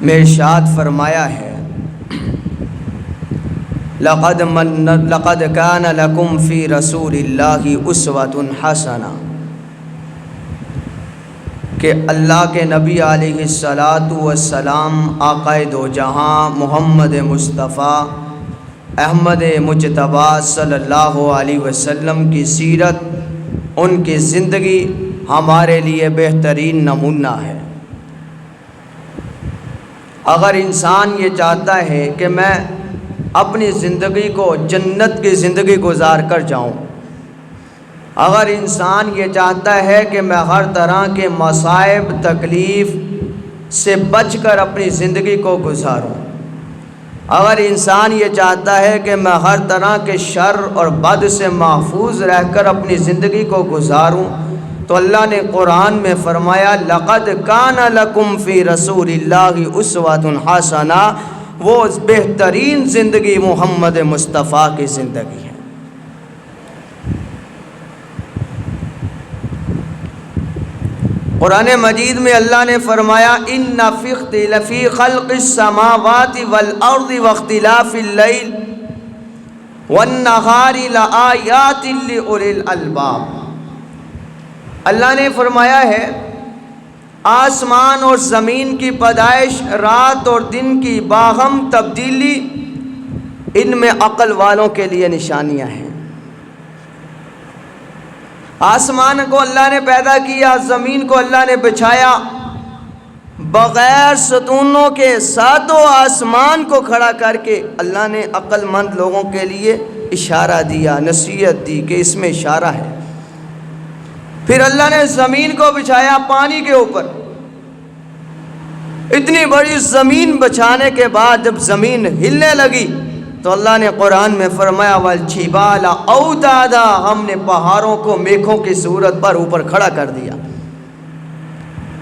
میں ارشاد فرمایا ہے لقد کان لکم فی رسول اللہ اسوۃ حسنہ، کہ اللہ کے نبی علیہ الصلاۃ والسلام آقائے دو جہاں محمد مصطفیٰ احمد مجتبیٰ صلی اللہ علیہ وسلم کی سیرت، ان کی زندگی ہمارے لیے بہترین نمونہ ہے۔ اگر انسان یہ چاہتا ہے کہ میں اپنی زندگی کو جنت کی زندگی گزار کر جاؤں، اگر انسان یہ چاہتا ہے کہ میں ہر طرح کے مصائب تکلیف سے بچ کر اپنی زندگی کو گزاروں، اگر انسان یہ چاہتا ہے کہ میں ہر طرح کے شر اور بد سے محفوظ رہ کر اپنی زندگی کو گزاروں، تو اللہ نے قرآن میں فرمایا لقد کان لکم فی رسول اللہ اسوۃ حسنہ، وہ بہترین زندگی محمد مصطفیٰ کی زندگی ہے۔ قرآن مجید میں اللہ نے فرمایا ان فی خلق السماوات والارض واختلاف اللیل والنہار لآیات لأولی الالباب، اللہ نے فرمایا ہے آسمان اور زمین کی پیدائش، رات اور دن کی باہم تبدیلی، ان میں عقل والوں کے لیے نشانیاں ہیں۔ آسمان کو اللہ نے پیدا کیا، زمین کو اللہ نے بچھایا، بغیر ستونوں کے ساتوں آسمان کو کھڑا کر کے اللہ نے عقل مند لوگوں کے لیے اشارہ دیا، نصیحت دی کہ اس میں اشارہ ہے۔ پھر اللہ نے زمین کو بچھایا پانی کے اوپر، اتنی بڑی زمین بچھانے کے بعد جب زمین ہلنے لگی تو اللہ نے قرآن میں فرمایا والجبال اوتادا، ہم نے پہاڑوں کو میخوں کی صورت پر اوپر کھڑا کر دیا۔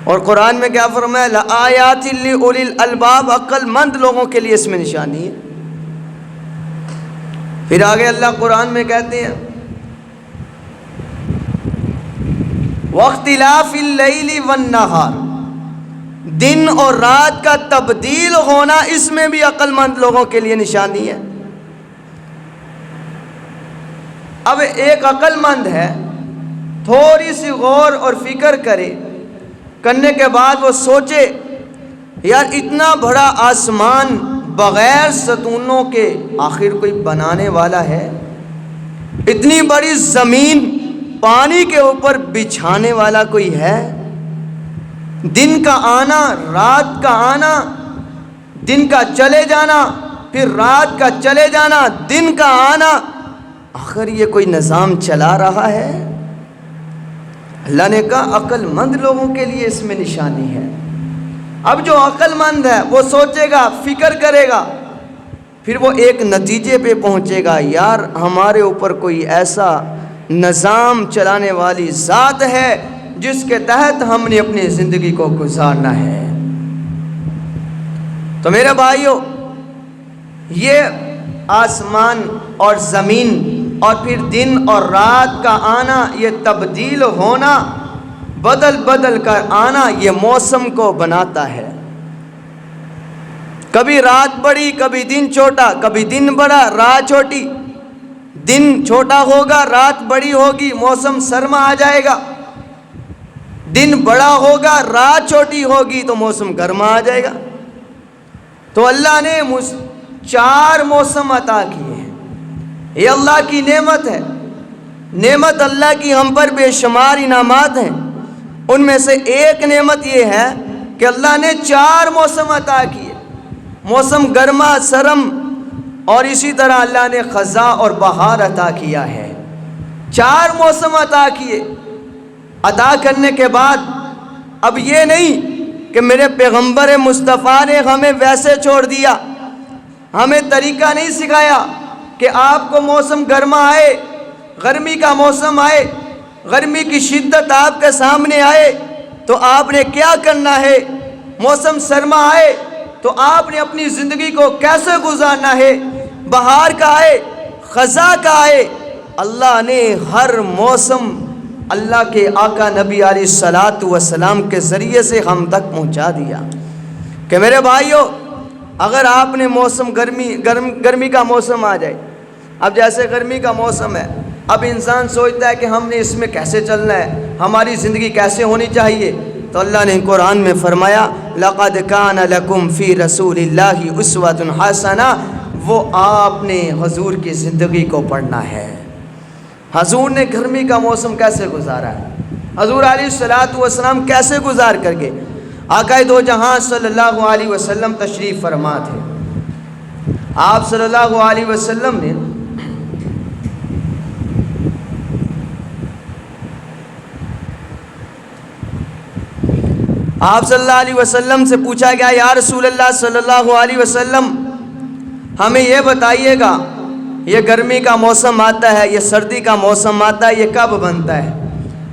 اور قرآن میں کیا فرمایا لآیات لأولی الالباب، عقل مند لوگوں کے لیے اس میں نشانی ہے۔ پھر آگے اللہ قرآن میں کہتے ہیں واختلاف اللیل والنہار، دن اور رات کا تبدیل ہونا، اس میں بھی عقل مند لوگوں کے لیے نشانی ہے۔ اب ایک عقل مند ہے، تھوڑی سی غور اور فکر کرنے کے بعد وہ سوچے یار اتنا بڑا آسمان بغیر ستونوں کے آخر کوئی بنانے والا ہے، اتنی بڑی زمین پانی کے اوپر بچھانے والا کوئی ہے، دن کا آنا رات کا آنا، دن کا چلے جانا پھر رات کا چلے جانا، دن کا آنا، آخر یہ کوئی نظام چلا رہا ہے؟ اللہ نے کہا عقل مند لوگوں کے لیے اس میں نشانی ہے۔ اب جو عقل مند ہے وہ سوچے گا، فکر کرے گا، پھر وہ ایک نتیجے پہ پہنچے گا یار ہمارے اوپر کوئی ایسا نظام چلانے والی ذات ہے جس کے تحت ہم نے اپنی زندگی کو گزارنا ہے۔ تو میرے بھائیو، یہ آسمان اور زمین اور پھر دن اور رات کا آنا، یہ تبدیل ہونا، بدل بدل کر آنا، یہ موسم کو بناتا ہے۔ کبھی رات بڑی، کبھی دن چھوٹا، کبھی دن بڑا رات چھوٹی، دن چھوٹا ہوگا رات بڑی ہوگی، موسم سرما آ جائے گا، دن بڑا ہوگا رات چھوٹی ہوگی تو موسم گرما آ جائے گا۔ تو اللہ نے 4 موسم عطا کیے ہیں، یہ اللہ کی نعمت ہے۔ نعمت اللہ کی ہم پر بے شمار انعامات ہیں، ان میں سے ایک نعمت یہ ہے کہ اللہ نے 4 موسم عطا کیے، موسم گرما سرم، اور اسی طرح اللہ نے خزاں اور بہار عطا کیا ہے۔ 4 موسم عطا کیے، عطا کرنے کے بعد اب یہ نہیں کہ میرے پیغمبر مصطفیٰ نے ہمیں ویسے چھوڑ دیا، ہمیں طریقہ نہیں سکھایا کہ آپ کو موسم گرما آئے، گرمی کا موسم آئے، گرمی کی شدت آپ کے سامنے آئے تو آپ نے کیا کرنا ہے، موسم سرما آئے تو آپ نے اپنی زندگی کو کیسے گزارنا ہے، بہار کا آئے، خزاں کا آئے۔ اللہ نے ہر موسم اللہ کے آقا نبی علیہ الصلاۃ والسلام کے ذریعے سے ہم تک پہنچا دیا۔ کہ میرے بھائیوں اگر آپ نے موسم گرمی کا موسم آ جائے، اب جیسے گرمی کا موسم ہے، اب انسان سوچتا ہے کہ ہم نے اس میں کیسے چلنا ہے، ہماری زندگی کیسے ہونی چاہیے، تو اللہ نے قرآن میں فرمایا لَقَدْ كَانَ لَكُمْ فِي رَسُولِ اللَّهِ أُسْوَةٌ حَسَنَةٌ، وہ آپ نے حضور کی زندگی کو پڑھنا ہے۔ حضور نے گرمی کا موسم کیسے گزارا ہے، حضور علیہ الصلوۃ والسلام کیسے گزار کر کے آقا دو جہاں صلی اللہ علیہ وسلم تشریف فرما تھے۔ آپ صلی اللہ علیہ وسلم نے آپ صلی اللہ علیہ وسلم سے پوچھا گیا یا رسول اللہ صلی اللہ علیہ وسلم ہمیں یہ بتائیے گا یہ گرمی کا موسم آتا ہے، یہ سردی کا موسم آتا ہے، یہ کب بنتا ہے؟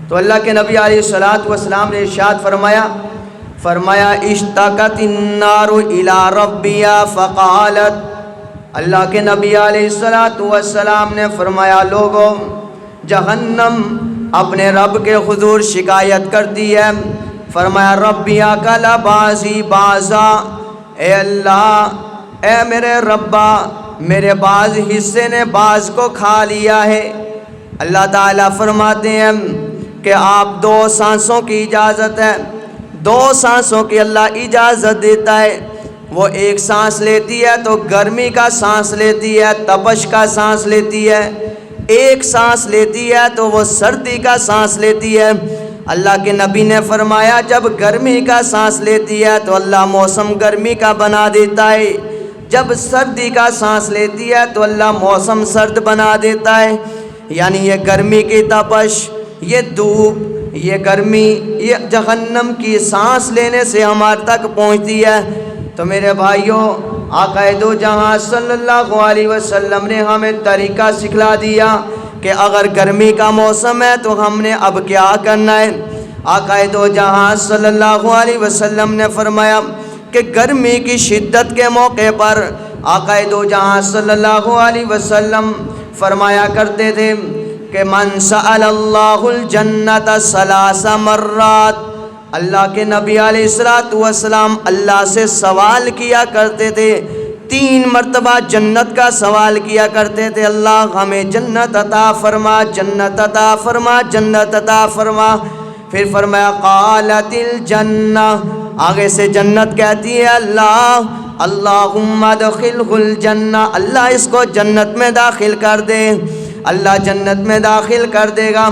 تو اللہ کے نبی علیہ الصلوۃ والسلام نے ارشاد فرمایا اشتاقت النار الی ربها فقالت، اللہ کے نبی علیہ الصلوۃ والسلام نے فرمایا لوگوں جہنم اپنے رب کے حضور شکایت کرتی ہے، فرمایا ربیا کلا بازی بازا، اے اللہ اے میرے ربا میرے بعض حصے نے بعض کو کھا لیا ہے۔ اللہ تعالیٰ فرماتے ہیں کہ آپ دو سانسوں کی اجازت ہے، دو سانسوں کی اللہ اجازت دیتا ہے، وہ ایک سانس لیتی ہے تو گرمی کا سانس لیتی ہے، تپش کا سانس لیتی ہے، ایک سانس لیتی ہے تو وہ سردی کا سانس لیتی ہے۔ اللہ کے نبی نے فرمایا جب گرمی کا سانس لیتی ہے تو اللہ موسم گرمی کا بنا دیتا ہے، جب سردی کا سانس لیتی ہے تو اللہ موسم سرد بنا دیتا ہے۔ یعنی یہ گرمی کی تپش، یہ دھوپ، یہ گرمی، یہ جہنم کی سانس لینے سے ہمارے تک پہنچتی ہے۔ تو میرے بھائیوں آقا دو جہاں صلی اللہ علیہ وسلم نے ہمیں طریقہ سکھلا دیا کہ اگر گرمی کا موسم ہے تو ہم نے اب کیا کرنا ہے۔ آقا دو جہاں صلی اللہ علیہ وسلم نے فرمایا کہ گرمی کی شدت کے موقع پر آقا دو جہاں صلی اللہ علیہ وسلم فرمایا کرتے تھے کہ من سأل اللہ الجنت ثلاث مرات، اللہ کے نبی علیہ الصلوۃ والسلام اللہ سے سوال کیا کرتے تھے، 3 مرتبہ جنت کا سوال کیا کرتے تھے، اللہ ہمیں جنت عطا فرما، جنت عطا فرما، جنت عطا فرما۔ پھر فرمایا قالت الجنہ، آگے سے جنت کہتی ہے اللہ اللہم ادخلہ الجنہ، اللہ اس کو جنت میں داخل کر دے، اللہ جنت میں داخل کر دے گا۔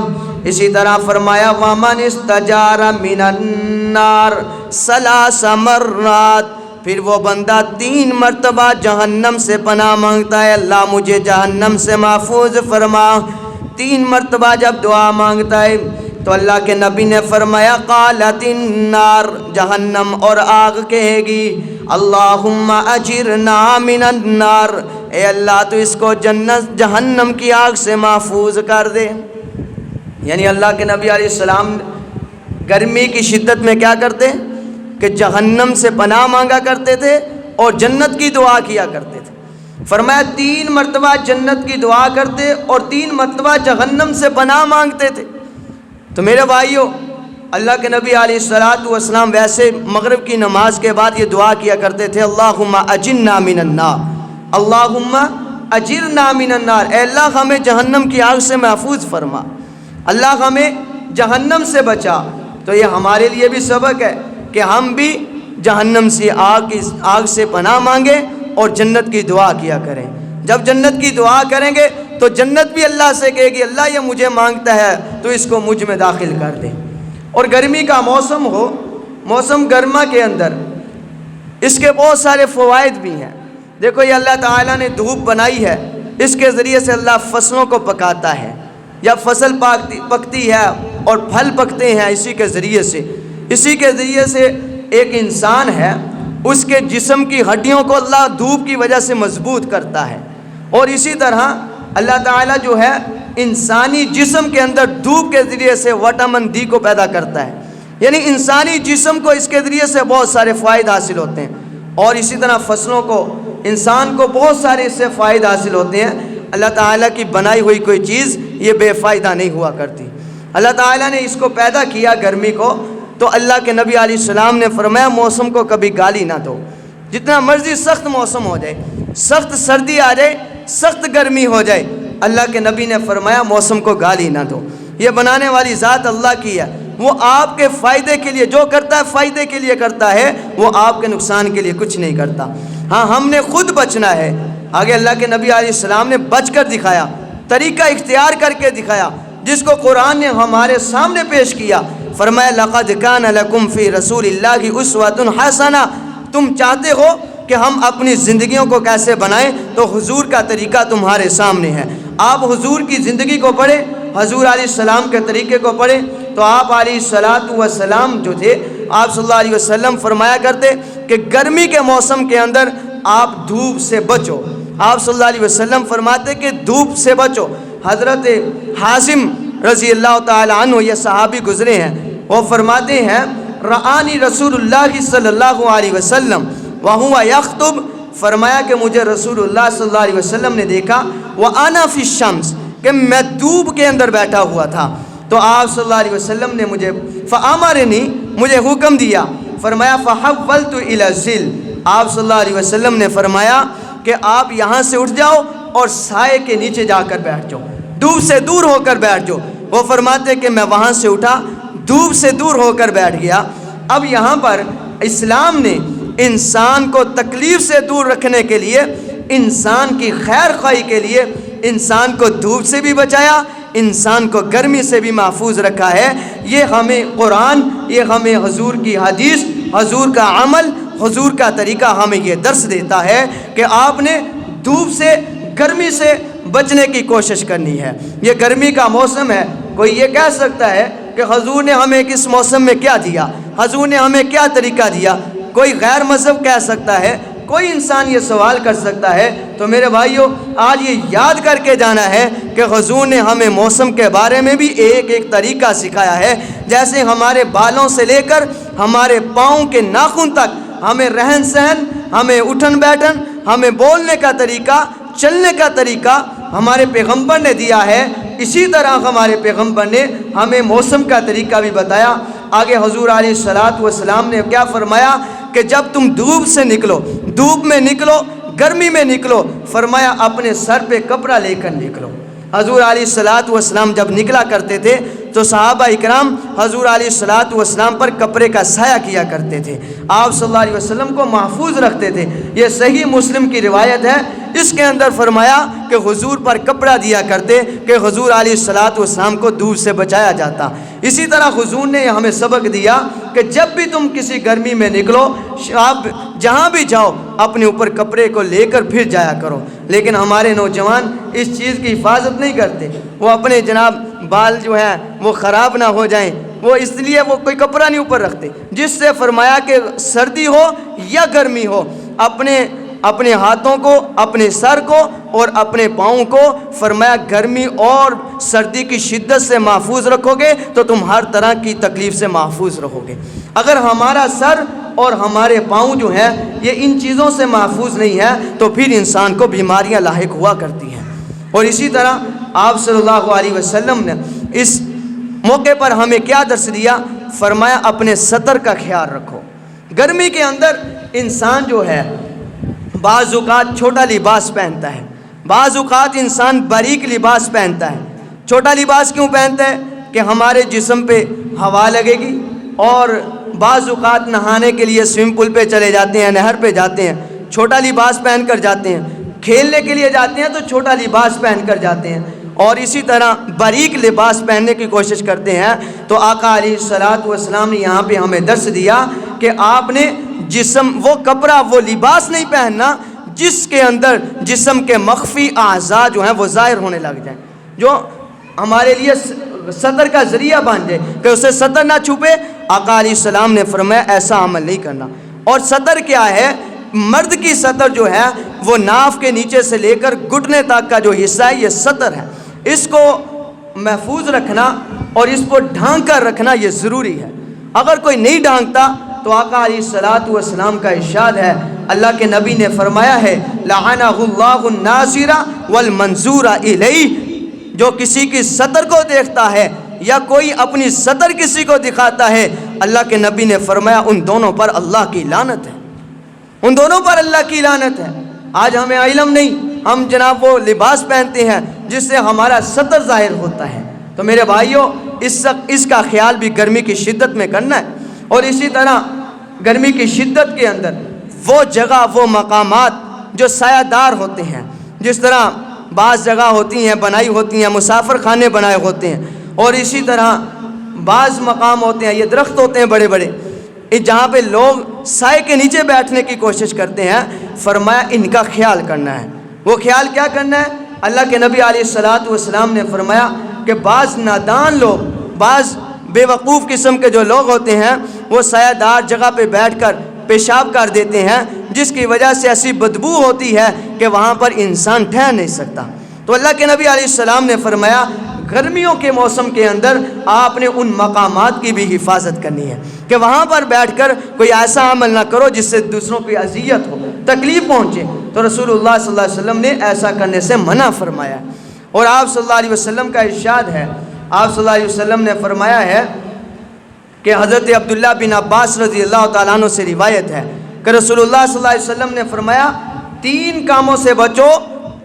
اسی طرح فرمایا ومن استجار من النار 3 مرات، پھر وہ بندہ 3 مرتبہ جہنم سے پناہ مانگتا ہے، اللہ مجھے جہنم سے محفوظ فرما۔ 3 مرتبہ جب دعا مانگتا ہے تو اللہ کے نبی نے فرمایا قالت النار، جہنم اور آگ کہے گی اللہم اجرنا من النار، اے اللہ تو اس کو جہنم کی آگ سے محفوظ کر دے۔ یعنی اللہ کے نبی علیہ السلام گرمی کی شدت میں کیا کرتے کہ جہنم سے پناہ مانگا کرتے تھے اور جنت کی دعا کیا کرتے تھے۔ فرمایا 3 مرتبہ جنت کی دعا کرتے اور 3 مرتبہ جہنم سے پناہ مانگتے تھے۔ تو میرے بھائیوں اللہ کے نبی علیہ الصلوۃ والسلام ویسے مغرب کی نماز کے بعد یہ دعا کیا کرتے تھے اللہم اجرنا من النار، اللہم اجرنا من النار، اے اللہ ہمیں جہنم کی آگ سے محفوظ فرما، اللہ ہمیں جہنم سے بچا۔ تو یہ ہمارے لیے بھی سبق ہے کہ ہم بھی جہنم سے آگ سے پناہ مانگیں اور جنت کی دعا کیا کریں۔ جب جنت کی دعا کریں گے تو جنت بھی اللہ سے کہے گی اللہ یہ مجھے مانگتا ہے تو اس کو مجھ میں داخل کر دے۔ اور گرمی کا موسم ہو، موسم گرما کے اندر اس کے بہت سارے فوائد بھی ہیں۔ دیکھو یہ اللہ تعالیٰ نے دھوپ بنائی ہے، اس کے ذریعے سے اللہ فصلوں کو پکاتا ہے، جب فصل پکتی ہے اور پھل پکتے ہیں اسی کے ذریعے سے ایک انسان ہے اس کے جسم کی ہڈیوں کو اللہ دھوپ کی وجہ سے مضبوط کرتا ہے۔ اور اسی طرح اللہ تعالیٰ جو ہے انسانی جسم کے اندر دھوپ کے ذریعے سے وٹامن ڈی کو پیدا کرتا ہے، یعنی انسانی جسم کو اس کے ذریعے سے بہت سارے فوائد حاصل ہوتے ہیں۔ اور اسی طرح فصلوں کو، انسان کو بہت سارے اس سے فائدے حاصل ہوتے ہیں۔ اللہ تعالیٰ کی بنائی ہوئی کوئی چیز یہ بے فائدہ نہیں ہوا کرتی۔ اللہ تعالیٰ نے اس کو پیدا کیا گرمی کو تو اللہ کے نبی علیہ السلام نے فرمایا موسم کو کبھی گالی نہ دو، جتنا مرضی سخت موسم ہو جائے، سخت سردی آ جائے، سخت گرمی ہو جائے، اللہ کے نبی نے فرمایا موسم کو گالی نہ دو۔ یہ بنانے والی ذات اللہ کی ہے، وہ آپ کے فائدے کے لیے جو کرتا ہے فائدے کے لیے کرتا ہے، وہ آپ کے نقصان کے لیے کچھ نہیں کرتا۔ ہاں ہم نے خود بچنا ہے۔ آگے اللہ کے نبی علیہ السلام نے بچ کر دکھایا، طریقہ اختیار کر کے دکھایا، جس کو قرآن نے ہمارے سامنے پیش کیا۔ فرمایا لقد کان لکم فی رسول اللہ اسوۃ حسنہ، تم چاہتے ہو کہ ہم اپنی زندگیوں کو کیسے بنائیں تو حضور کا طریقہ تمہارے سامنے ہے۔ آپ حضور کی زندگی کو پڑھیں، حضور علیہ السلام کے طریقے کو پڑھیں، تو آپ علیہ السلام جو تھے، آپ صلی اللہ علیہ وسلم فرمایا کرتے کہ گرمی کے موسم کے اندر آپ دھوپ سے بچو۔ آپ صلی اللہ علیہ وسلم فرماتے کہ دھوپ سے بچو۔ حضرت حازم رضی اللہ تعالی عنہ یہ صحابی گزرے ہیں، وہ فرماتے ہیں رآنی رسول اللہ صلی اللہ علیہ وسلم وہو یخطب، فرمایا کہ مجھے رسول اللہ صلی اللہ علیہ وسلم نے دیکھا وَأَنَا فِي الشَّمْسِ، کہ میں دھوپ کے اندر بیٹھا ہوا تھا۔ تو آپ صلی اللہ علیہ وسلم نے مجھے فَأَمَرَنِي، مجھے حکم دیا، فرمایا فَحَوَّلْتُ إِلَى الظِّلِّ، آپ صلی اللہ علیہ وسلم نے فرمایا کہ آپ یہاں سے اٹھ جاؤ اور سائے کے نیچے جا کر بیٹھ جاؤ، دھوپ سے دور ہو کر بیٹھ جاؤ۔ وہ فرماتے کہ میں وہاں سے اٹھا، دھوپ سے دور ہو کر بیٹھ گیا۔ اب یہاں پر اسلام نے انسان کو تکلیف سے دور رکھنے کے لیے، انسان کی خیر خواہی کے لیے انسان کو دھوپ سے بھی بچایا، انسان کو گرمی سے بھی محفوظ رکھا ہے۔ یہ ہمیں قرآن، یہ ہمیں حضور کی حدیث، حضور کا عمل، حضور کا طریقہ ہمیں یہ درس دیتا ہے کہ آپ نے دھوپ سے، گرمی سے بچنے کی کوشش کرنی ہے۔ یہ گرمی کا موسم ہے، کوئی یہ کہہ سکتا ہے کہ حضور نے ہمیں کس موسم میں کیا دیا، حضور نے ہمیں کیا طریقہ دیا؟ کوئی غیر مذہب کہہ سکتا ہے، کوئی انسان یہ سوال کر سکتا ہے۔ تو میرے بھائیوں، آج یہ یاد کر کے جانا ہے کہ حضور نے ہمیں موسم کے بارے میں بھی ایک ایک طریقہ سکھایا ہے۔ جیسے ہمارے بالوں سے لے کر ہمارے پاؤں کے ناخن تک، ہمیں رہن سہن، ہمیں اٹھن بیٹھن، ہمیں بولنے کا طریقہ، چلنے کا طریقہ ہمارے پیغمبر نے دیا ہے۔ اسی طرح ہمارے پیغمبر نے ہمیں موسم کا طریقہ بھی بتایا۔ آگے حضور علیہ السلام نے کیا فرمایا کہ جب تم دھوپ سے نکلو، دھوپ میں نکلو، گرمی میں نکلو، فرمایا اپنے سر پہ کپڑا لے کر نکلو۔ حضور علیہ السلام جب نکلا کرتے تھے تو صحابہ اکرام حضور علیہ السلام پر کپڑے کا سایہ کیا کرتے تھے، آپ صلی اللہ علیہ وسلم کو محفوظ رکھتے تھے۔ یہ صحیح مسلم کی روایت ہے، اس کے اندر فرمایا کہ حضور پر کپڑا دیا کرتے کہ حضور علیہ السلام کو دھوپ سے بچایا جاتا۔ اسی طرح حضور نے ہمیں سبق دیا کہ جب بھی تم کسی گرمی میں نکلو، آپ جہاں بھی جاؤ اپنے اوپر کپڑے کو لے کر پھر جایا کرو۔ لیکن ہمارے نوجوان اس چیز کی حفاظت نہیں کرتے، وہ اپنے جناب بال جو ہیں وہ خراب نہ ہو جائیں، وہ اس لیے وہ کوئی کپڑا نہیں اوپر رکھتے، جس سے فرمایا کہ سردی ہو یا گرمی ہو، اپنے ہاتھوں کو، اپنے سر کو اور اپنے پاؤں کو فرمایا گرمی اور سردی کی شدت سے محفوظ رکھو گے تو تم ہر طرح کی تکلیف سے محفوظ رہو گے۔ اگر ہمارا سر اور ہمارے پاؤں جو ہیں یہ ان چیزوں سے محفوظ نہیں ہے تو پھر انسان کو بیماریاں لاحق ہوا کرتی ہیں۔ اور اسی طرح آپ صلی اللہ علیہ وسلم نے اس موقع پر ہمیں کیا درس دیا؟ فرمایا اپنے سطر کا خیال رکھو۔ گرمی کے اندر انسان جو ہے بعض اوقات چھوٹا لباس پہنتا ہے، بعض اوقات انسان باریک لباس پہنتا ہے۔ چھوٹا لباس کیوں پہنتا ہے؟ کہ ہمارے جسم پہ ہوا لگے گی، اور بعض اوقات نہانے کے لیے سوئمنگ پول پہ چلے جاتے ہیں، نہر پہ جاتے ہیں، چھوٹا لباس پہن کر جاتے ہیں، کھیلنے کے لیے جاتے ہیں تو چھوٹا لباس پہن کر جاتے ہیں، اور اسی طرح باریک لباس پہننے کی کوشش کرتے ہیں۔ تو آقا علیہ السلام نے یہاں پہ ہمیں درس دیا کہ آپ نے وہ کپڑا، وہ لباس نہیں پہننا جس کے اندر جسم کے مخفی اعضاء جو ہیں وہ ظاہر ہونے لگ جائیں، جو ہمارے لیے سطر کا ذریعہ بن جائے کہ اسے سطر نہ چھپے۔ آقا علیہ السلام نے فرمایا ایسا عمل نہیں کرنا۔ اور سطر کیا ہے؟ مرد کی سطر جو ہے وہ ناف کے نیچے سے لے کر گھٹنے تک کا جو حصہ ہے یہ سطر ہے، اس کو محفوظ رکھنا اور اس کو ڈھانک کر رکھنا یہ ضروری ہے۔ اگر کوئی نہیں ڈھانکتا تو آقا علیہ السلام کا ارشاد ہے، اللہ کے نبی نے فرمایا ہے لعنہ اللہ الناظر والمنظور الیہ، جو کسی کی سطر کو دیکھتا ہے یا کوئی اپنی سطر کسی کو دکھاتا ہے، اللہ کے نبی نے فرمایا ان دونوں پر اللہ کی لعنت ہے، ان دونوں پر اللہ کی لعنت ہے۔ آج ہمیں علم نہیں، ہم جناب وہ لباس پہنتے ہیں جس سے ہمارا سطر ظاہر ہوتا ہے۔ تو میرے بھائیوں، اس کا خیال بھی گرمی کی شدت میں کرنا ہے۔ اور اسی طرح گرمی کی شدت کے اندر وہ جگہ، وہ مقامات جو سایہ دار ہوتے ہیں، جس طرح بعض جگہ ہوتی ہیں بنائی ہوتی ہیں، مسافر خانے بنائے ہوتے ہیں، اور اسی طرح بعض مقام ہوتے ہیں، یہ درخت ہوتے ہیں بڑے بڑے، جہاں پہ لوگ سائے کے نیچے بیٹھنے کی کوشش کرتے ہیں، فرمایا ان کا خیال کرنا ہے۔ وہ خیال کیا کرنا ہے؟ اللہ کے نبی علیہ السلام نے فرمایا کہ بعض نادان لوگ، بعض بے وقوف قسم کے جو لوگ ہوتے ہیں، وہ سایہ دار جگہ پہ بیٹھ کر پیشاب کر دیتے ہیں، جس کی وجہ سے ایسی بدبو ہوتی ہے کہ وہاں پر انسان ٹھہر نہیں سکتا۔ تو اللہ کے نبی علیہ السلام نے فرمایا گرمیوں کے موسم کے اندر آپ نے ان مقامات کی بھی حفاظت کرنی ہے کہ وہاں پر بیٹھ کر کوئی ایسا عمل نہ کرو جس سے دوسروں کی اذیت ہو، تکلیف پہنچے۔ تو رسول اللہ صلی اللہ علیہ وسلم نے ایسا کرنے سے منع فرمایا۔ اور آپ صلی اللہ علیہ وسلم کا ارشاد ہے، آپ صلی اللہ علیہ وسلم نے فرمایا ہے کہ حضرت عبداللہ بن عباس رضی اللہ تعالیٰ عنہ سے روایت ہے کہ رسول اللہ صلی اللہ علیہ وسلم نے فرمایا 3 کاموں سے بچو،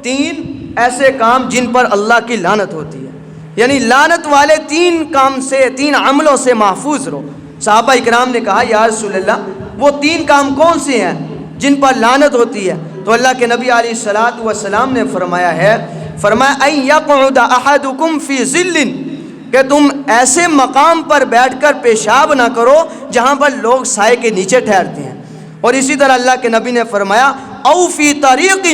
3 ایسے کام جن پر اللہ کی لعنت ہوتی ہے، یعنی لعنت والے 3 کام سے، 3 عملوں سے محفوظ رہو۔ صحابہ اکرام نے کہا یا رسول اللہ وہ 3 کام کون سے ہیں جن پر لعنت ہوتی ہے؟ تو اللہ کے نبی علیہ السلام نے فرمایا ان یقعد احدکم فی ظل، کہ تم ایسے مقام پر بیٹھ کر پیشاب نہ کرو جہاں پر لوگ سائے کے نیچے ٹھہرتے ہیں۔ اور اسی طرح اللہ کے نبی نے فرمایا او فی طریق،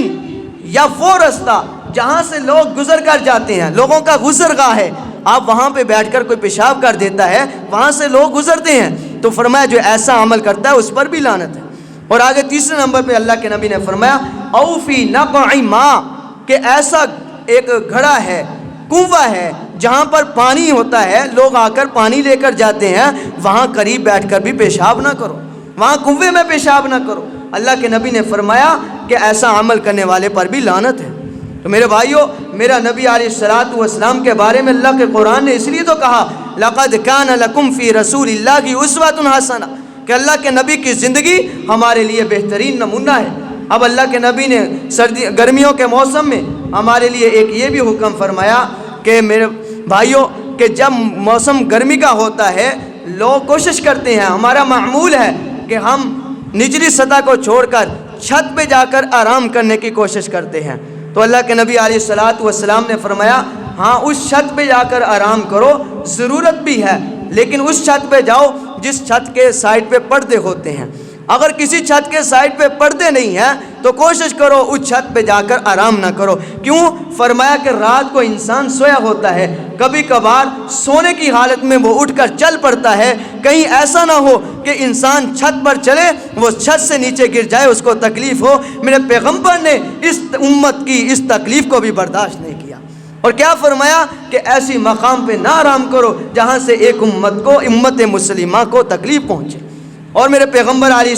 یا وہ رستہ جہاں سے لوگ گزر کر جاتے ہیں، لوگوں کا گزرگاہ ہے، آپ وہاں پہ بیٹھ کر کوئی پیشاب کر دیتا ہے، وہاں سے لوگ گزرتے ہیں، تو فرمایا جو ایسا عمل کرتا ہے اس پر بھی لعنت ہے۔ اور آگے تیسرے نمبر پہ اللہ کے نبی نے فرمایا او فی نقع ماء، کہ ایسا ایک گھڑا ہے، کنواں ہے جہاں پر پانی ہوتا ہے، لوگ آ کر پانی لے کر جاتے ہیں، وہاں قریب بیٹھ کر بھی پیشاب نہ کرو، وہاں کنویں میں پیشاب نہ کرو۔ اللہ کے نبی نے فرمایا کہ ایسا عمل کرنے والے پر بھی لعنت ہے۔ تو میرے بھائیوں، میرا نبی علیہ السلام کے بارے میں اللہ کے قرآن نے اس لیے تو کہا لَقَدْ كَانَ لَكُمْ فِي رَسُولِ اللَّهِ أُسْوَةٌ حَسَنَةٌ، کہ اللہ کے نبی کی زندگی ہمارے لیے بہترین نمونہ ہے۔ اب اللہ کے نبی نے گرمیوں کے موسم میں ہمارے لیے ایک یہ بھی حکم فرمایا کہ میرے بھائیوں کہ جب موسم گرمی کا ہوتا ہے لوگ کوشش کرتے ہیں، ہمارا معمول ہے کہ ہم نچلی سطح کو چھوڑ کر چھت پہ جا کر آرام کرنے کی کوشش کرتے ہیں۔ تو اللہ کے نبی علیہ السلام نے فرمایا ہاں اس چھت پہ جا کر آرام کرو، ضرورت بھی ہے، لیکن اس چھت پہ جاؤ جس چھت کے سائڈ پہ پردے ہوتے ہیں۔ اگر کسی چھت کے سائڈ پہ پردے نہیں ہیں تو کوشش کرو اس چھت پہ جا کر آرام نہ کرو۔ کیوں؟ فرمایا کہ رات کو انسان سویا ہوتا ہے، کبھی کبھار سونے کی حالت میں وہ اٹھ کر چل پڑتا ہے، کہیں ایسا نہ ہو کہ انسان چھت پر چلے وہ چھت سے نیچے گر جائے، اس کو تکلیف ہو۔ میرے پیغمبر نے اس امت کی اس تکلیف کو بھی برداشت نہیں کیا، اور کیا فرمایا کہ ایسی مقام پہ نہ آرام کرو جہاں سے ایک امت مسلمہ کو تکلیف پہنچے۔ اور میرے پیغمبر علیہ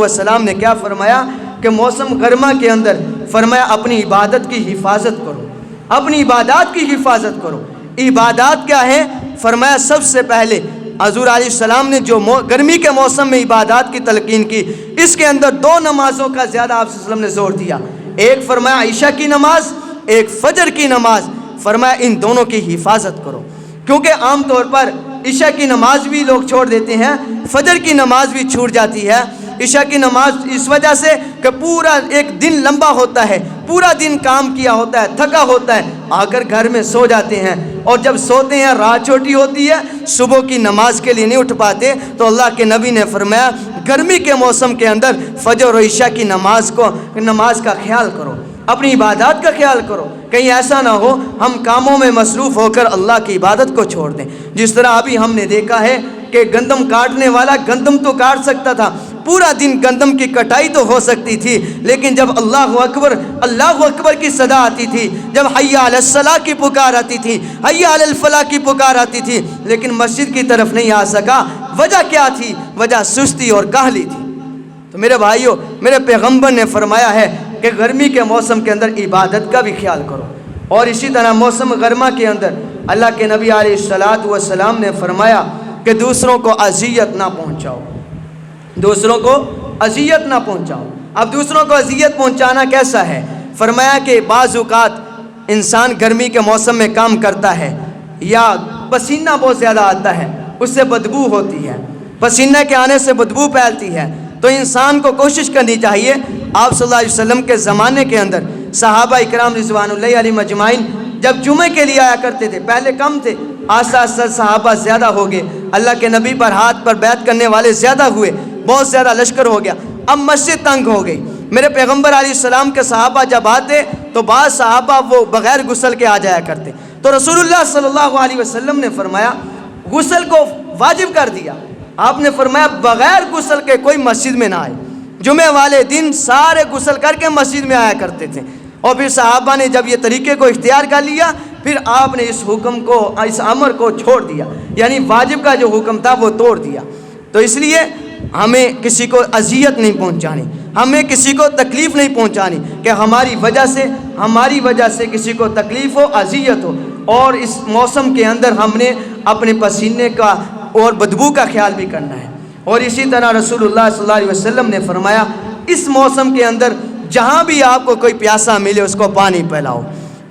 السلام نے کیا فرمایا کہ موسم گرما کے اندر فرمایا اپنی عبادت کی حفاظت کرو، اپنی عبادات کی حفاظت کرو۔ عبادات کیا ہے؟ فرمایا سب سے پہلے حضور علیہ السلام نے جو گرمی کے موسم میں عبادات کی تلقین کی، اس کے اندر 2 نمازوں کا زیادہ آپ صلی اللہ علیہ وسلم نے زور دیا۔ ایک فرمایا عشاء کی نماز، ایک فجر کی نماز، فرمایا ان دونوں کی حفاظت کرو، کیونکہ عام طور پر عشاء کی نماز بھی لوگ چھوڑ دیتے ہیں، فجر کی نماز بھی چھوٹ جاتی ہے۔ عشاء کی نماز اس وجہ سے کہ پورا ایک دن لمبا ہوتا ہے، پورا دن کام کیا ہوتا ہے، تھکا ہوتا ہے، آ کر گھر میں سو جاتے ہیں، اور جب سوتے ہیں رات چھوٹی ہوتی ہے، صبح کی نماز کے لیے نہیں اٹھ پاتے۔ تو اللہ کے نبی نے فرمایا گرمی کے موسم کے اندر فجر و عشاء کی نماز کا خیال کرو، اپنی عبادات کا خیال کرو، کہیں ایسا نہ ہو ہم کاموں میں مصروف ہو کر اللہ کی عبادت کو چھوڑ دیں۔ جس طرح ابھی ہم نے دیکھا ہے کہ گندم کاٹنے والا گندم تو کاٹ سکتا تھا، پورا دن گندم کی کٹائی تو ہو سکتی تھی، لیکن جب اللہ اکبر کی صدا آتی تھی، جب حی علی الصلاۃ کی پکار آتی تھی، حی علی الفلاح کی پکار آتی تھی، لیکن مسجد کی طرف نہیں آ سکا۔ وجہ کیا تھی؟ وجہ سستی اور کاہلی تھی۔ تو میرے بھائیوں، میرے پیغمبر نے فرمایا ہے کہ گرمی کے موسم کے اندر عبادت کا بھی خیال کرو، اور اسی طرح موسم گرما کے اندر اللہ کے نبی علیہ الصلوۃ والسلام نے فرمایا کہ دوسروں کو اذیت نہ پہنچاؤ، دوسروں کو اذیت نہ پہنچاؤ۔ اب دوسروں کو اذیت پہنچانا کیسا ہے؟ فرمایا کہ بعض اوقات انسان گرمی کے موسم میں کام کرتا ہے یا پسینہ بہت زیادہ آتا ہے، اس سے بدبو ہوتی ہے، پسینے کے آنے سے بدبو پھیلتی ہے، تو انسان کو کوشش کرنی چاہیے۔ آپ صلی اللہ علیہ وسلم کے زمانے کے اندر صحابہ اکرام رضوان اللہ علیہم اجمعین جب جمعے کے لیے آیا کرتے تھے، پہلے کم تھے، آہستہ آہستہ صحابہ زیادہ ہو گئے، اللہ کے نبی پر ہاتھ پر بیعت کرنے والے زیادہ ہوئے، بہت زیادہ لشکر ہو گیا، اب مسجد تنگ ہو گئی۔ میرے پیغمبر علیہ السلام کے صحابہ جب آتے تو بعض صحابہ وہ بغیر غسل کے آ جایا کرتے، تو رسول اللہ صلی اللہ علیہ وسلم نے فرمایا غسل کو واجب کر دیا۔ آپ نے فرمایا بغیر غسل کے کوئی مسجد میں نہ آئے۔ جمعے والے دن سارے غسل کر کے مسجد میں آیا کرتے تھے، اور پھر صحابہ نے جب یہ طریقے کو اختیار کر لیا، پھر آپ نے اس حکم کو، اس امر کو چھوڑ دیا، یعنی واجب کا جو حکم تھا وہ توڑ دیا۔ تو اس لیے ہمیں کسی کو اذیت نہیں پہنچانی، ہمیں کسی کو تکلیف نہیں پہنچانی کہ ہماری وجہ سے کسی کو تکلیف ہو، اذیت ہو۔ اور اس موسم کے اندر ہم نے اپنے پسینے کا اور بدبو کا خیال بھی کرنا ہے۔ اور اسی طرح رسول اللہ صلی اللہ علیہ وسلم نے فرمایا اس موسم کے اندر جہاں بھی آپ کو کوئی پیاسا ملے اس کو پانی پلاؤ،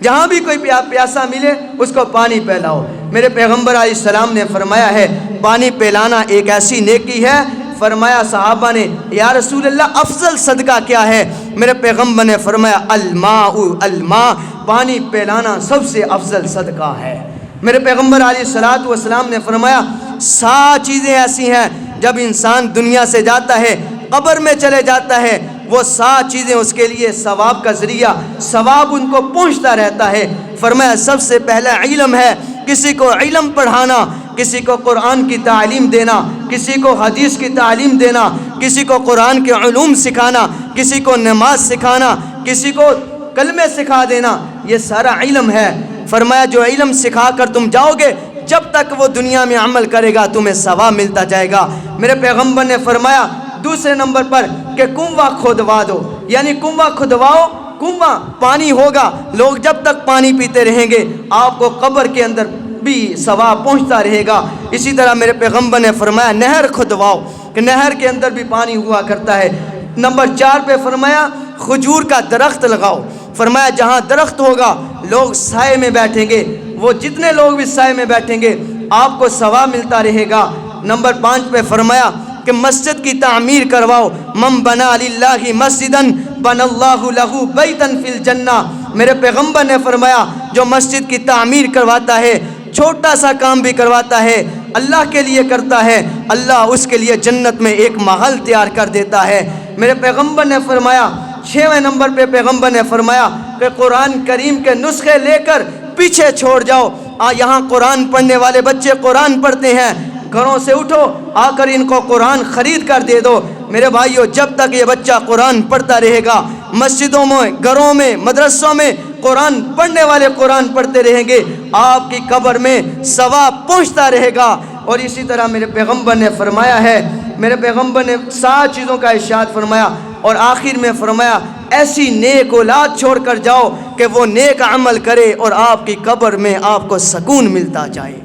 جہاں بھی کوئی پیاسا ملے اس کو پانی پلاؤ۔ میرے پیغمبر علیہ السلام نے فرمایا ہے پانی پلانا ایک ایسی نیکی ہے۔ فرمایا صحابہ نے یا رسول اللہ افضل صدقہ کیا ہے؟ میرے پیغمبر نے فرمایا الماء، پانی پلانا سب سے افضل صدقہ ہے۔ میرے پیغمبر علیہ الصلوۃ والسلام نے فرمایا 7 چیزیں ایسی ہیں جب انسان دنیا سے جاتا ہے، قبر میں چلے جاتا ہے، وہ 7 چیزیں اس کے لیے ثواب کا ذریعہ، ثواب ان کو پہنچتا رہتا ہے۔ فرمایا سب سے پہلا علم ہے، کسی کو علم پڑھانا، کسی کو قرآن کی تعلیم دینا، کسی کو حدیث کی تعلیم دینا، کسی کو قرآن کے علوم سکھانا، کسی کو نماز سکھانا، کسی کو کلمے سکھا دینا، یہ سارا علم ہے۔ فرمایا جو علم سکھا کر تم جاؤ گے، جب تک وہ دنیا میں عمل کرے گا تمہیں ثواب ملتا جائے گا۔ میرے پیغمبر نے فرمایا دوسرے نمبر پر کہ کنواں کھودوا دو، یعنی کنواں کھودواؤ، کنواں پانی ہوگا، لوگ جب تک پانی پیتے رہیں گے آپ کو قبر کے اندر بھی ثواب پہنچتا رہے گا۔ اسی طرح میرے پیغمبر نے فرمایا نہر کھودواؤ، کہ نہر کے اندر بھی پانی ہوا کرتا ہے۔ نمبر 4 پہ فرمایا کھجور کا درخت لگاؤ۔ فرمایا جہاں درخت ہوگا لوگ سائے میں بیٹھیں گے، وہ جتنے لوگ بھی سائے میں بیٹھیں گے آپ کو ثواب ملتا رہے گا۔ نمبر 5 پہ فرمایا کہ مسجد کی تعمیر کرواؤ، من بنا للہ مسجدا بنى اللہ لہ بیتا فی الجنہ۔ میرے پیغمبر نے فرمایا جو مسجد کی تعمیر کرواتا ہے، چھوٹا سا کام بھی کرواتا ہے، اللہ کے لیے کرتا ہے، اللہ اس کے لیے جنت میں ایک محل تیار کر دیتا ہے۔ میرے پیغمبر نے فرمایا 6ویں نمبر پہ پیغمبر نے فرمایا کہ قرآن کریم کے نسخے لے کر پیچھے چھوڑ جاؤ۔ یہاں قرآن پڑھنے والے بچے قرآن پڑھتے ہیں، گھروں سے اٹھو آ کر ان کو قرآن خرید کر دے دو۔ میرے بھائیو جب تک یہ بچہ قرآن پڑھتا رہے گا، مسجدوں میں، گھروں میں، مدرسوں میں قرآن پڑھنے والے قرآن پڑھتے رہیں گے، آپ کی قبر میں ثواب پہنچتا رہے گا۔ اور اسی طرح میرے پیغمبر نے فرمایا ہے، میرے پیغمبر نے 7 چیزوں کا ارشاد فرمایا، اور آخر میں فرمایا ایسی نیک اولاد چھوڑ کر جاؤ کہ وہ نیک عمل کرے اور آپ کی قبر میں آپ کو سکون ملتا جائے۔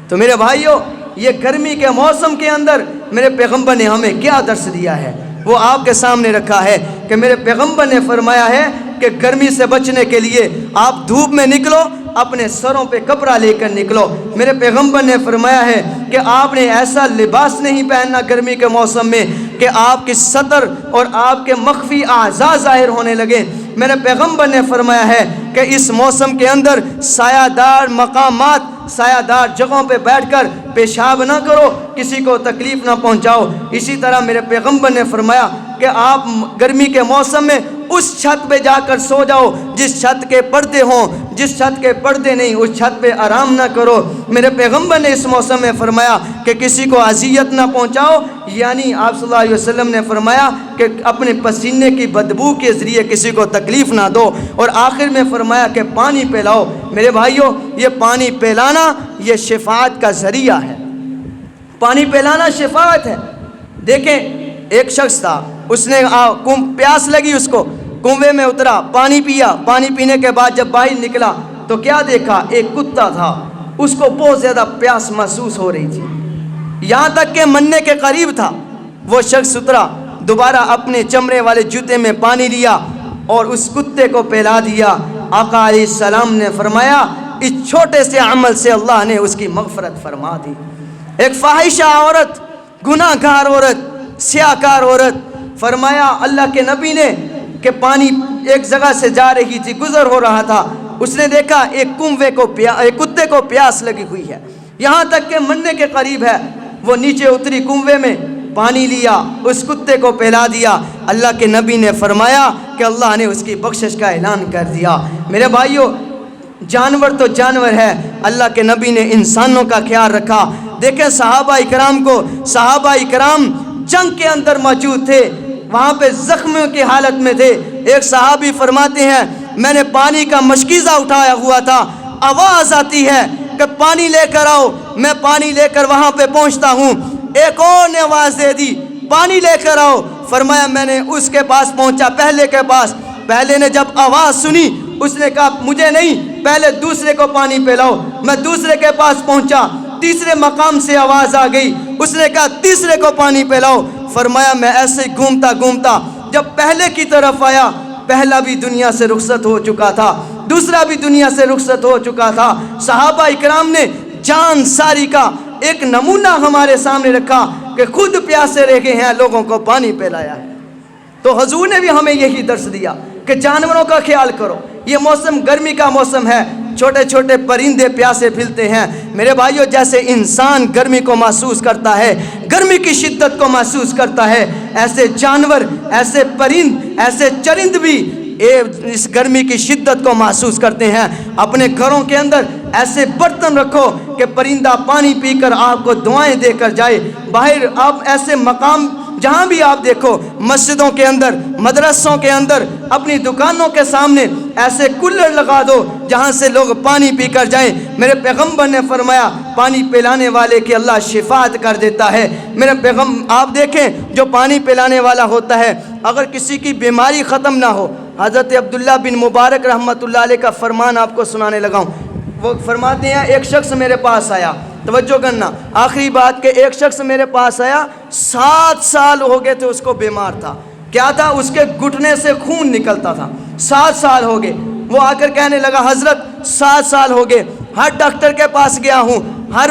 تو میرے بھائیو یہ گرمی کے موسم کے اندر میرے پیغمبر نے ہمیں کیا درس دیا ہے وہ آپ کے سامنے رکھا ہے کہ میرے پیغمبر نے فرمایا ہے کہ گرمی سے بچنے کے لیے آپ دھوپ میں نکلو، اپنے سروں پہ کپڑا لے کر نکلو۔ میرے پیغمبر نے فرمایا ہے کہ آپ نے ایسا لباس نہیں پہننا گرمی کے موسم میں کہ آپ کی سطر اور آپ کے مخفی اعضاء ظاہر ہونے لگے۔ میرے پیغمبر نے فرمایا ہے کہ اس موسم کے اندر سایہ دار مقامات، سایہ دار جگہوں پہ بیٹھ کر پیشاب نہ کرو، کسی کو تکلیف نہ پہنچاؤ۔ اسی طرح میرے پیغمبر نے فرمایا کہ آپ گرمی کے موسم میں اس چھت پہ جا کر سو جاؤ جس چھت کے پردے ہوں، جس چھت کے پردے نہیں اس چھت پہ آرام نہ کرو۔ میرے پیغمبر نے اس موسم میں فرمایا کہ کسی کو اذیت نہ پہنچاؤ، یعنی آپ صلی اللہ علیہ وسلم نے فرمایا کہ اپنے پسینے کی بدبو کے ذریعے کسی کو تکلیف نہ دو، اور آخر میں فرمایا کہ پانی پلاؤ۔ میرے بھائیوں یہ پانی پلانا یہ شفاعت کا ذریعہ ہے، پانی پلانا شفاعت ہے۔ دیکھیں ایک شخص تھا، اس نے پیاس لگی، اس کو کنویں میں اترا، پانی پیا، پانی پینے کے بعد جب باہر نکلا تو کیا دیکھا؟ ایک کتا تھا، اس کو بہت زیادہ پیاس محسوس ہو رہی تھی، یہاں تک کہ مرنے کے قریب تھا۔ وہ شخص اترا، دوبارہ اپنے چمڑے والے جوتے میں پانی لیا اور اس کتے کو پلا دیا۔ آقا علیہ السلام نے فرمایا اس چھوٹے سے عمل سے اللہ نے اس کی مغفرت فرما دی۔ ایک فاحشہ عورت، گناہ گار عورت، سیاہکار عورت، فرمایا اللہ کے نبی نے کہ پانی ایک جگہ سے جا رہی تھی، گزر ہو رہا تھا، اس نے دیکھا ایک کتے کو پیاس لگی ہوئی ہے، یہاں تک کہ مرنے کے قریب ہے۔ وہ نیچے اتری، کنویں میں پانی لیا، اس کتے کو پلا دیا۔ اللہ کے نبی نے فرمایا کہ اللہ نے اس کی بخشش کا اعلان کر دیا۔ میرے بھائیوں، جانور تو جانور ہے، اللہ کے نبی نے انسانوں کا خیال رکھا۔ دیکھیں صحابہ اکرام کو، صحابہ اکرام جنگ کے اندر موجود تھے، وہاں پہ زخمیوں کی حالت میں تھے۔ ایک صحابی فرماتے ہیں میں نے پانی کا مشکیزہ اٹھایا ہوا تھا، آواز آتی ہے کہ پانی لے کر آؤ، میں پانی لے کر وہاں پہ پہنچتا ہوں، ایک اور نے آواز دے دی پانی لے کر آؤ، فرمایا میں نے اس کے پاس پہنچا، پہلے کے پاس۔ پہلے نے جب آواز سنی اس نے کہا مجھے نہیں، پہلے دوسرے کو پانی پلاؤ۔ میں دوسرے کے پاس پہنچا، تیسرے مقام سے آواز آ گئی، اس نے کہا تیسرے کو پانی پلاؤ۔ فرمایا میں ایسے ہی گھومتا گھومتا جب پہلے کی طرف آیا، پہلا بھی دنیا سے رخصت ہو چکا تھا، دوسرا بھی دنیا سے رخصت ہو چکا تھا۔ صحابہ اکرام نے جان ساری کا ایک نمونہ ہمارے سامنے رکھا کہ خود پیاسے رہ گئے ہیں، لوگوں کو پانی پلایا ہے۔ تو حضور نے بھی ہمیں یہی درس دیا کہ جانوروں کا خیال کرو۔ یہ موسم گرمی کا موسم ہے، چھوٹے چھوٹے پرندے پیاسے پھرتے ہیں۔ میرے بھائیو، جیسے انسان گرمی کو محسوس کرتا ہے، گرمی کی شدت کو محسوس کرتا ہے، ایسے جانور، ایسے پرند، ایسے چرند بھی اس گرمی کی شدت کو محسوس کرتے ہیں۔ اپنے گھروں کے اندر ایسے برتن رکھو کہ پرندہ پانی پی کر آپ کو دعائیں دے کر جائے۔ باہر آپ ایسے مقام جہاں بھی آپ دیکھو، مسجدوں کے اندر، مدرسوں کے اندر، اپنی دکانوں کے سامنے ایسے کولر لگا دو جہاں سے لوگ پانی پی کر جائیں۔ میرے پیغمبر نے فرمایا پانی پلانے والے کی اللہ شفاعت کر دیتا ہے۔ میرے آپ دیکھیں جو پانی پلانے والا ہوتا ہے، اگر کسی کی بیماری ختم نہ ہو، حضرت عبداللہ بن مبارک رحمۃ اللہ علیہ کا فرمان آپ کو سنانے لگا ہوں۔ وہ فرماتے ہیں ایک شخص میرے پاس آیا، توجہ کرنا، آخری بات کہ ایک شخص میرے پاس آیا، 7 سال ہو گئے تھے اس کو بیمار تھا۔ کیا تھا؟ اس کے گھٹنے سے خون نکلتا تھا، 7 سال ہو گئے۔ وہ آ کر کہنے لگا حضرت 7 سال ہو گئے، ہر ڈاکٹر کے پاس گیا ہوں، ہر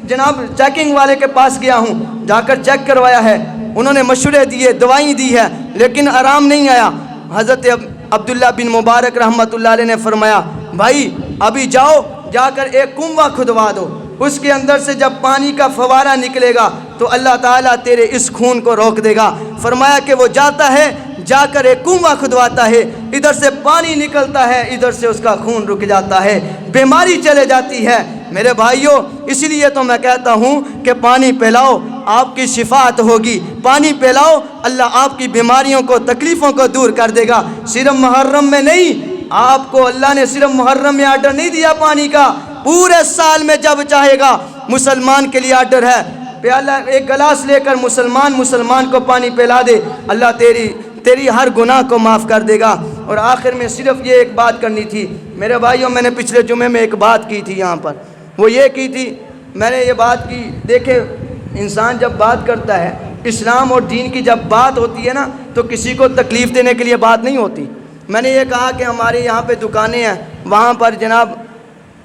جناب چیکنگ والے کے پاس گیا ہوں، جا کر چیک کروایا ہے، انہوں نے مشورے دیے، دوائیں دی ہے، لیکن آرام نہیں آیا۔ حضرت عبداللہ بن مبارک رحمۃ اللہ علیہ نے فرمایا بھائی ابھی جاؤ، جا کر ایک کنواں کھدوا دو، اس کے اندر سے جب پانی کا فوارہ نکلے گا تو اللہ تعالیٰ تیرے اس خون کو روک دے گا۔ فرمایا کہ وہ جاتا ہے، جا کر ایک کنواں کھدواتا ہے، ادھر سے پانی نکلتا ہے، ادھر سے اس کا خون رک جاتا ہے، بیماری چلے جاتی ہے۔ میرے بھائیوں، اسی لیے تو میں کہتا ہوں کہ پانی پلاؤ، آپ کی شفاعت ہوگی، پانی پلاؤ، اللہ آپ کی بیماریوں کو، تکلیفوں کو دور کر دے گا۔ صرف محرم میں نہیں، آپ کو اللہ نے صرف محرم میں آرڈر نہیں دیا پانی کا، پورے سال میں جب چاہے گا مسلمان کے لیے آرڈر ہے۔ پیالہ ایک گلاس لے کر مسلمان کو پانی پلا دے، اللہ تیری ہر گناہ کو معاف کر دے گا۔ اور آخر میں صرف یہ ایک بات کرنی تھی میرے بھائیوں، میں نے پچھلے جمعے میں ایک بات کی تھی یہاں پر، وہ یہ کی تھی، میں نے یہ بات کی، دیکھیں انسان جب بات کرتا ہے، اسلام اور دین کی جب بات ہوتی ہے نا تو کسی کو تکلیف دینے کے لیے بات نہیں ہوتی۔ میں نے یہ کہا کہ ہمارے یہاں پہ دکانیں ہیں، وہاں پر جناب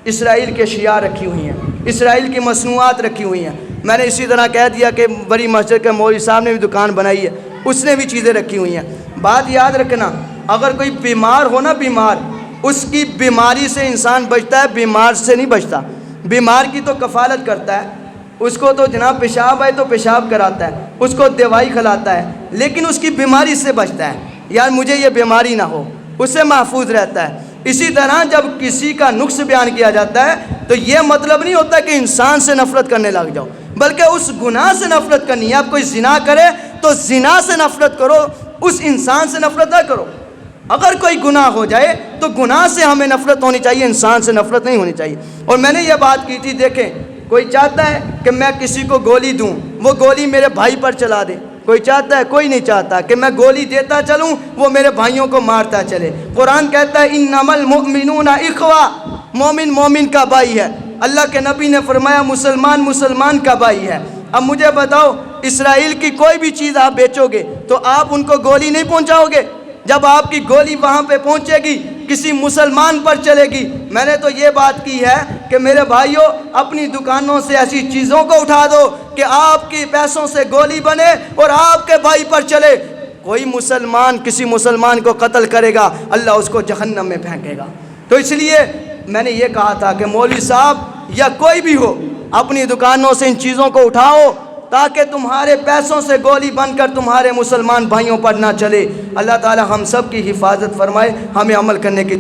اسرائیل کے اشیاء رکھی ہوئی ہیں، اسرائیل کی مصنوعات رکھی ہوئی ہیں۔ میں نے اسی طرح کہہ دیا کہ بڑی مسجد کے مولوی صاحب نے بھی دکان بنائی ہے، اس نے بھی چیزیں رکھی ہوئی ہیں۔ بات یاد رکھنا، اگر کوئی بیمار ہو نا، بیمار، اس کی بیماری سے انسان بچتا ہے، بیمار سے نہیں بچتا۔ بیمار کی تو کفالت کرتا ہے، اس کو تو جناب پیشاب آئے تو پیشاب کراتا ہے، اس کو دوائی کھلاتا ہے، لیکن اس کی بیماری سے بچتا ہے، یار مجھے یہ بیماری نہ ہو، اس سے محفوظ رہتا ہے۔ اسی طرح جب کسی کا نقص بیان کیا جاتا ہے تو یہ مطلب نہیں ہوتا کہ انسان سے نفرت کرنے لگ جاؤ، بلکہ اس گناہ سے نفرت کرنی ہے۔ آپ کوئی زنا کرے تو زنا سے نفرت کرو، اس انسان سے نفرت نہ کرو۔ اگر کوئی گناہ ہو جائے تو گناہ سے ہمیں نفرت ہونی چاہیے، انسان سے نفرت نہیں ہونی چاہیے۔ اور میں نے یہ بات کی تھی، دیکھیں کوئی چاہتا ہے کہ میں کسی کو گولی دوں، وہ گولی میرے بھائی پر چلا دے، کوئی چاہتا ہے؟ کوئی نہیں چاہتا کہ میں گولی دیتا چلوں، وہ میرے بھائیوں کو مارتا چلے۔ قرآن کہتا ہے انما المؤمنون اخوہ، مومن مومن کا بھائی ہے۔ اللہ کے نبی نے فرمایا مسلمان مسلمان کا بھائی ہے۔ اب مجھے بتاؤ، اسرائیل کی کوئی بھی چیز آپ بیچو گے تو آپ ان کو گولی نہیں پہنچاؤ گے؟ جب آپ کی گولی وہاں پہ پہنچے گی کسی مسلمان پر چلے گی۔ میں نے تو یہ بات کی ہے کہ میرے بھائیوں، اپنی دکانوں سے ایسی چیزوں کو اٹھا دو کہ آپ کی پیسوں سے گولی بنے اور آپ کے بھائی پر چلے۔ کوئی مسلمان کسی مسلمان کو قتل کرے گا، اللہ اس کو جہنم میں پھینکے گا۔ تو اس لیے میں نے یہ کہا تھا کہ مولوی صاحب یا کوئی بھی ہو، اپنی دکانوں سے ان چیزوں کو اٹھاؤ تاکہ تمہارے پیسوں سے گولی بن کر تمہارے مسلمان بھائیوں پر نہ چلے۔ اللہ تعالی ہم سب کی حفاظت فرمائے، ہمیں عمل کرنے کی